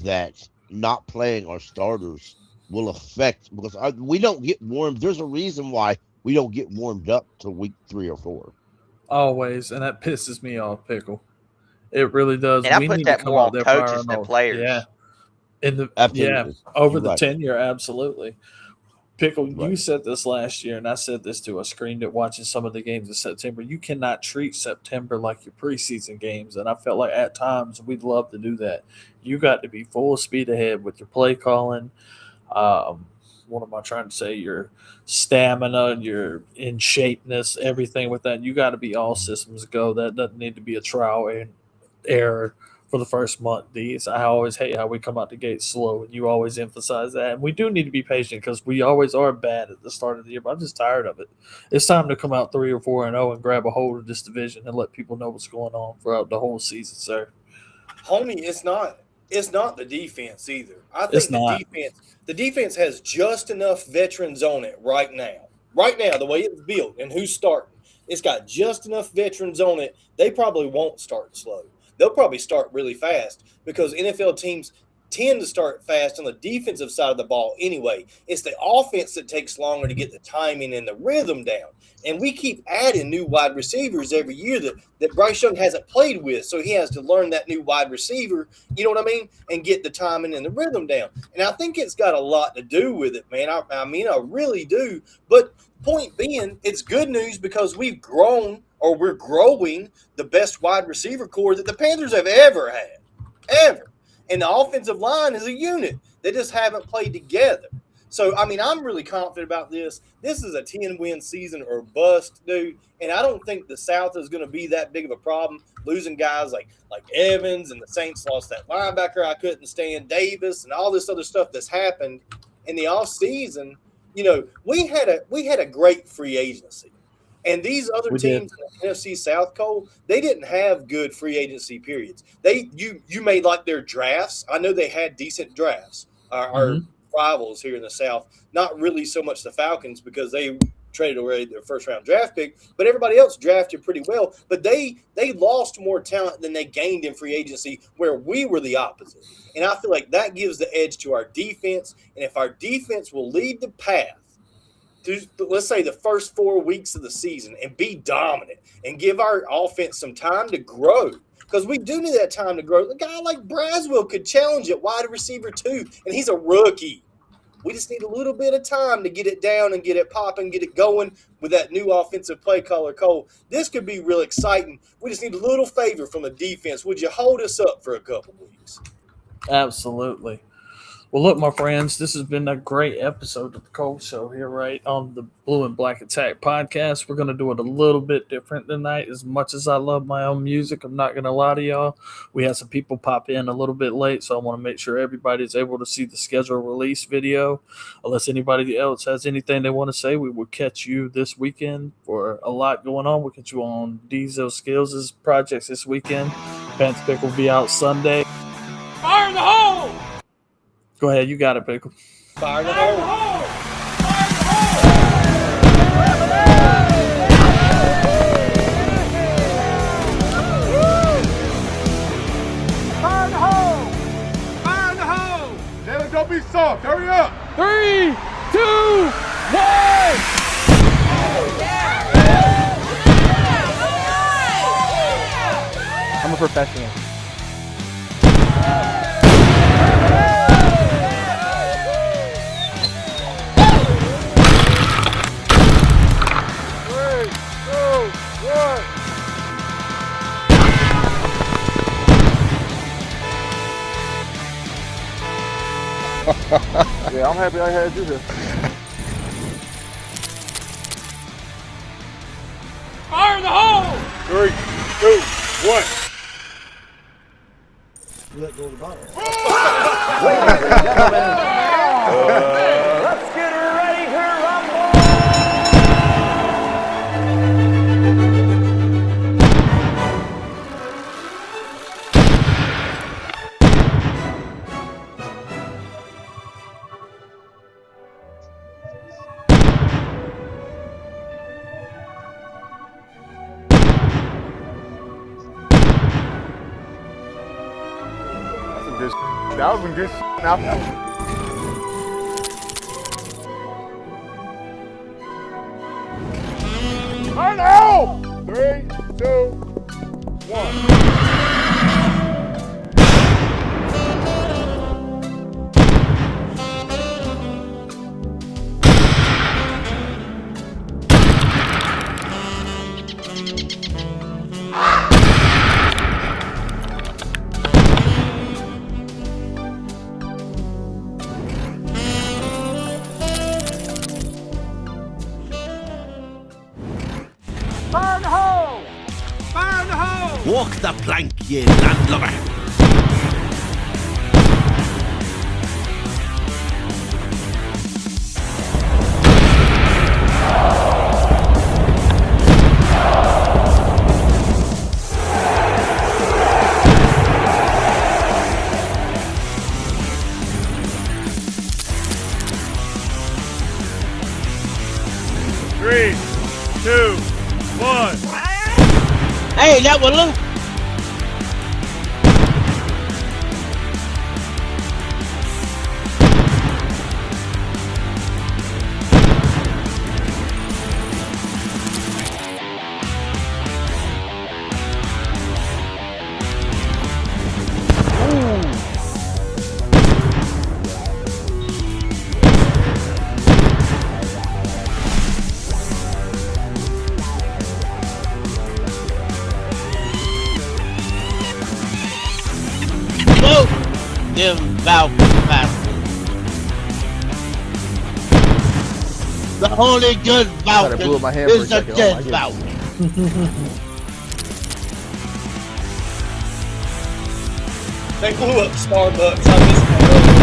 that not playing our starters will affect, because we don't get warmed. There's a reason why we don't get warmed up till week 3 or 4. Always, and that pisses me off, Pickle. It really does. And We I put need that to come more out on there coaches than players. Yeah. Absolutely. Over You're the right. tenure, absolutely. Pickle, Right. you said this last year, and I said this too. I screamed it watching some of the games in September. You cannot treat September like your preseason games, and I felt like at times we'd love to do that. You got to be full speed ahead with your play calling. What am I trying to say? Your stamina, your in shapeness, everything with that. You got to be all systems go. That doesn't need to be a trial and error for the first month. These I always hate how we come out the gate slow, and you always emphasize that. And we do need to be patient because we always are bad at the start of the year. But I'm just tired of it. It's time to come out 3 or 4-0 and grab a hold of this division and let people know what's going on throughout the whole season, sir. Homie, it's not the defense either. I It's think not. the defense has just enough veterans on it right now. Right now, the way it's built and who's starting, it's got just enough veterans on it. They probably won't start slow. They'll probably start really fast because NFL teams tend to start fast on the defensive side of the ball anyway. It's the offense that takes longer to get the timing and the rhythm down. And we keep adding new wide receivers every year that Bryce Young hasn't played with. So he has to learn that new wide receiver, you know what I mean, and get the timing and the rhythm down. And I think it's got a lot to do with it, man. I mean, I really do. But point being, it's good news because we've grown, or we're growing, the best wide receiver core that the Panthers have ever had. Ever. And the offensive line is a unit. They just haven't played together. So, I mean, I'm really confident about this. This is a 10-win season or bust, dude. And I don't think the South is going to be that big of a problem. Losing guys like Evans, and the Saints lost that linebacker I couldn't stand, Davis, and all this other stuff that's happened in the offseason. You know, we had a great free agency. And these other teams in the NFC South, Cole, they didn't have good free agency periods. You made like their drafts. I know they had decent drafts. Our rivals here in the South, not really so much the Falcons because they traded away their first-round draft pick, but everybody else drafted pretty well. But they lost more talent than they gained in free agency, where we were the opposite. And I feel like that gives the edge to our defense. And if our defense will lead the path, let's say the first 4 weeks of the season, and be dominant and give our offense some time to grow, because we do need that time to grow. A guy like Braswell could challenge at wide receiver too, and he's a rookie. We just need a little bit of time to get it down and get it popping, get it going with that new offensive play caller, Cole. This could be real exciting. We just need a little favor from the defense. Would you hold us up for a couple weeks? Absolutely. Well, look, my friends, this has been a great episode of the Cold Show here, right, on the Blue and Black Attack podcast. We're going to do it a little bit different tonight. As much as I love my own music, I'm not going to lie to y'all. We had some people pop in a little bit late, so I want to make sure everybody's able to see the schedule release video. Unless anybody else has anything they want to say, we will catch you this weekend for a lot going on. We'll catch you on Deeze Skills' projects this weekend. Pants Pick will be out Sunday. Fire in the hole! Go ahead, you got it, Pickle. Fire in the hole! Fire in the hole! soft. Hurry up. 3, 2, 1. I'm a professional. Yeah, I'm happy I had you here. Fire in the hole. 3, 2, 1. Let go of the bottle. Ladies and gentlemen, let's get ready to rumble! That was some good now. Fire now! 3, 2, 1. Fire in the hole! Fire in the hole! Walk the plank, ye landlubber. Three, 2, 1. Hey, that was Luke. Them Falcons bastards. The only good Thought I blew Falcon my hand for a is the second. Oh, dead my goodness. Falcon. They blew up Starbucks. I missed that earlier.